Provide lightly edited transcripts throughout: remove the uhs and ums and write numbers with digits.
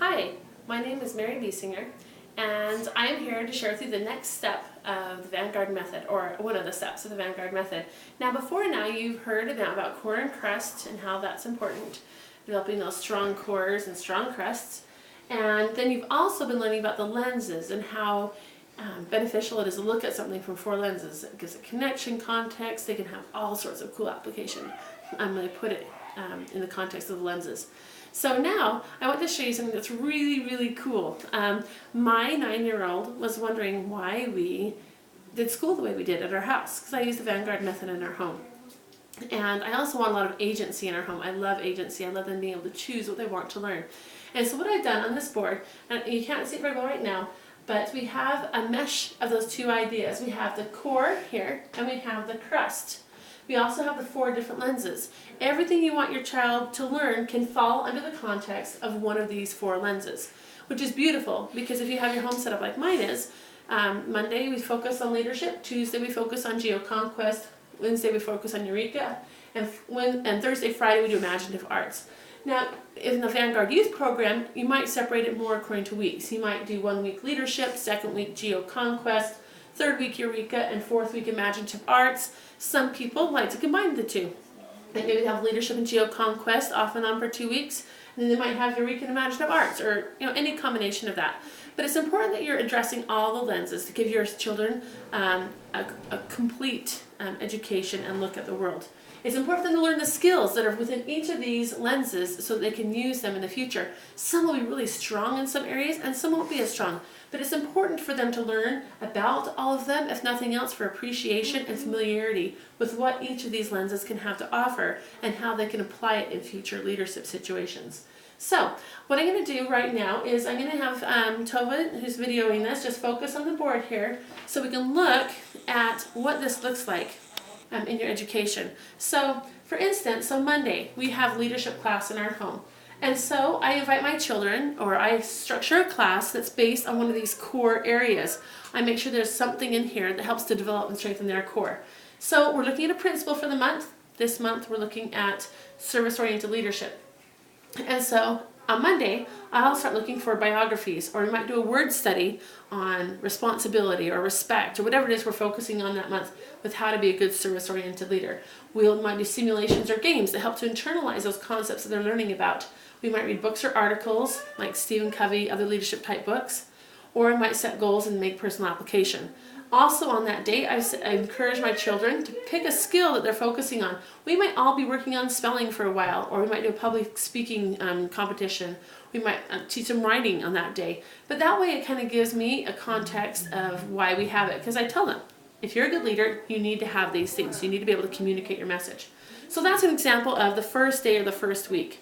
Hi, my name is Mary Biesinger, and I am here to share with you the next step of the Vanguard method, or one of the steps of the Vanguard method. Now, before now, you've heard about core and crust and how that's important, developing those strong cores and strong crusts. And then you've also been learning about the lenses and how beneficial it is to look at something from 4 lenses. It gives a connection, context. They can have all sorts of cool application. I'm going to put it in the context of the lenses. So now I want to show you something that's really, really cool. My 9-year-old was wondering why we did school the way we did at our house, because I use the Vanguard method in our home. And I also want a lot of agency in our home. I love agency. I love them being able to choose what they want to learn. And so what I've done on this board, and you can't see it very well right now, but we have a mesh of those 2 ideas. We have the core here, and we have the crust. We also have the 4 different lenses. Everything you want your child to learn can fall under the context of one of these 4 lenses, which is beautiful, because if you have your home set up like mine is, Monday we focus on leadership, Tuesday we focus on geoconquest, Wednesday we focus on Eureka, and Thursday, Friday we do imaginative arts. Now, in the Vanguard Youth Program, you might separate it more according to weeks. You might do 1 week leadership, 2nd week geoconquest, 3rd week Eureka, and 4th week imaginative arts. Some people like to combine the 2. They maybe have leadership and geoconquest off and on for 2 weeks, and then they might have Eureka and imaginative arts, or any combination of that. But it's important that you're addressing all the lenses to give your children a complete education and look at the world. It's important for them to learn the skills that are within each of these lenses so that they can use them in the future. Some will be really strong in some areas and some won't be as strong. But it's important for them to learn about all of them, if nothing else, for appreciation and familiarity with what each of these lenses can have to offer and how they can apply it in future leadership situations. So, what I'm going to do right now is I'm going to have Tova, who's videoing this, just focus on the board here so we can look at what this looks like in your education. So, for instance, on Monday, we have leadership class in our home. And so I invite my children, or I structure a class that's based on one of these core areas. I make sure there's something in here that helps to develop and strengthen their core. So we're looking at a principle for the month. This month we're looking at service-oriented leadership. And so on Monday, I'll start looking for biographies, or we might do a word study on responsibility or respect, or whatever it is we're focusing on that month with how to be a good service-oriented leader. We might do simulations or games that help to internalize those concepts that they're learning about. We might read books or articles like Stephen Covey, other leadership type books, or we might set goals and make personal application. Also on that day, I encourage my children to pick a skill that they're focusing on. We might all be working on spelling for a while, or we might do a public speaking competition. We might teach them writing on that day. But that way it kind of gives me a context of why we have it. Because I tell them, if you're a good leader, you need to have these things. You need to be able to communicate your message. So that's an example of the first day or the first week.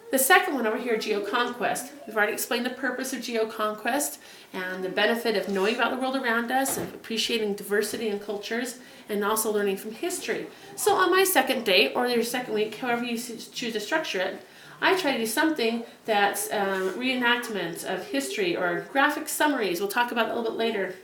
The second one over here, geoconquest. We've already explained the purpose of geoconquest and the benefit of knowing about the world around us and appreciating diversity and cultures, and also learning from history. So on my second day, or your second week, however you choose to structure it, I try to do something that's reenactment of history or graphic summaries. We'll talk about that a little bit later.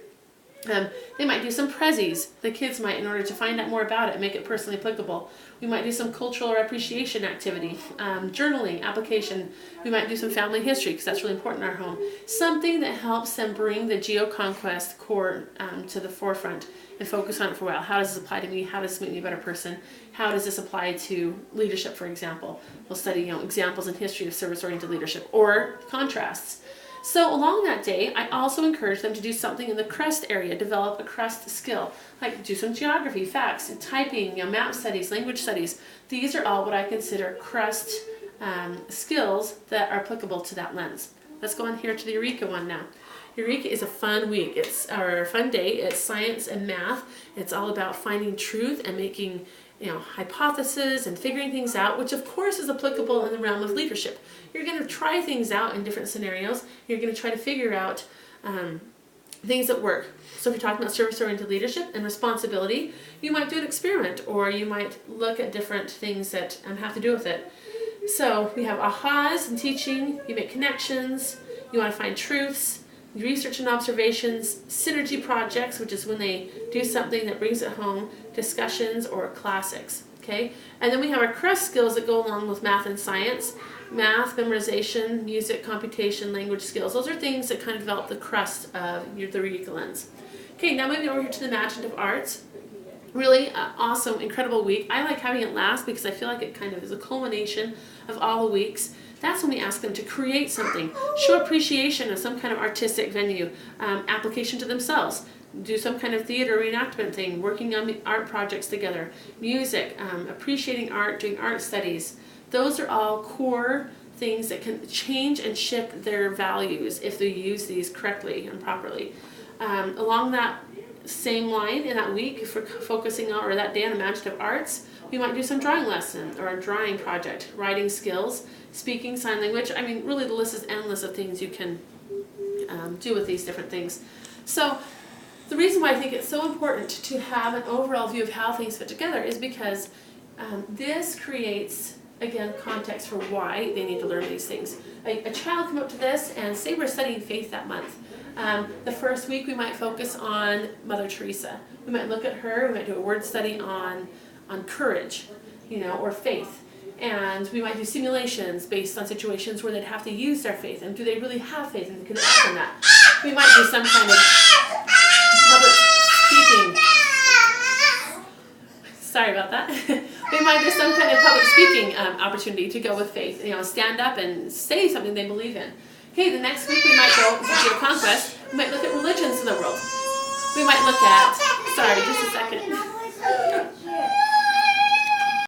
They might do some prezzies, the kids might, in order to find out more about it and make it personally applicable. We might do some cultural or appreciation activity, journaling, application. We might do some family history, because that's really important in our home. Something that helps them bring the geoconquest core to the forefront and focus on it for a while. How does this apply to me? How does this make me a better person? How does this apply to leadership, for example? We'll study examples in history of service-oriented leadership, or contrasts. So along that day, I also encourage them to do something in the crust area, develop a crust skill, like do some geography, facts, typing, map studies, language studies. These are all what I consider crust skills that are applicable to that lens. Let's go on here to the Eureka one now. Eureka is a fun week. It's our fun day. It's science and math. It's all about finding truth and making hypotheses and figuring things out, which of course is applicable in the realm of leadership. You're going to try things out in different scenarios. You're going to try to figure out things that work. So if you're talking about service-oriented leadership and responsibility, you might do an experiment, or you might look at different things that have to do with it. So we have ahas in teaching, you make connections, you want to find truths, research and observations, synergy projects, which is when they do something that brings it home, discussions, or classics. Okay, and then we have our crust skills that go along with math and science. Math, memorization, music, computation, language skills. Those are things that kind of develop the crust of the curriculums. Okay, now moving over here to the imaginative arts. Really awesome, incredible week. I like having it last because I feel like it kind of is a culmination of all the weeks. That's when we ask them to create something, show appreciation of some kind of artistic venue, application to themselves, do some kind of theater reenactment thing, working on the art projects together, music, appreciating art, doing art studies. Those are all core things that can change and shift their values if they use these correctly and properly. Along that same line in that week, for focusing on, or that day on imaginative arts, we might do some drawing lesson or a drawing project, writing skills, speaking sign language. I mean, really the list is endless of things you can do with these different things. So the reason why I think it's so important to have an overall view of how things fit together is because this creates, again, context for why they need to learn these things. A child come up to this and say we're studying faith that month. The first week we might focus on Mother Teresa. We might look at her, we might do a word study on courage, or faith. And we might do simulations based on situations where they'd have to use their faith, and do they really have faith, and can they act on that? We might do some kind of public speaking. Sorry about that. We might do some kind of public speaking opportunity to go with faith. Stand up and say something they believe in. Okay, the next week we might go to Core and Conquest. We might look at religions in the world. We might look at, sorry, just a second.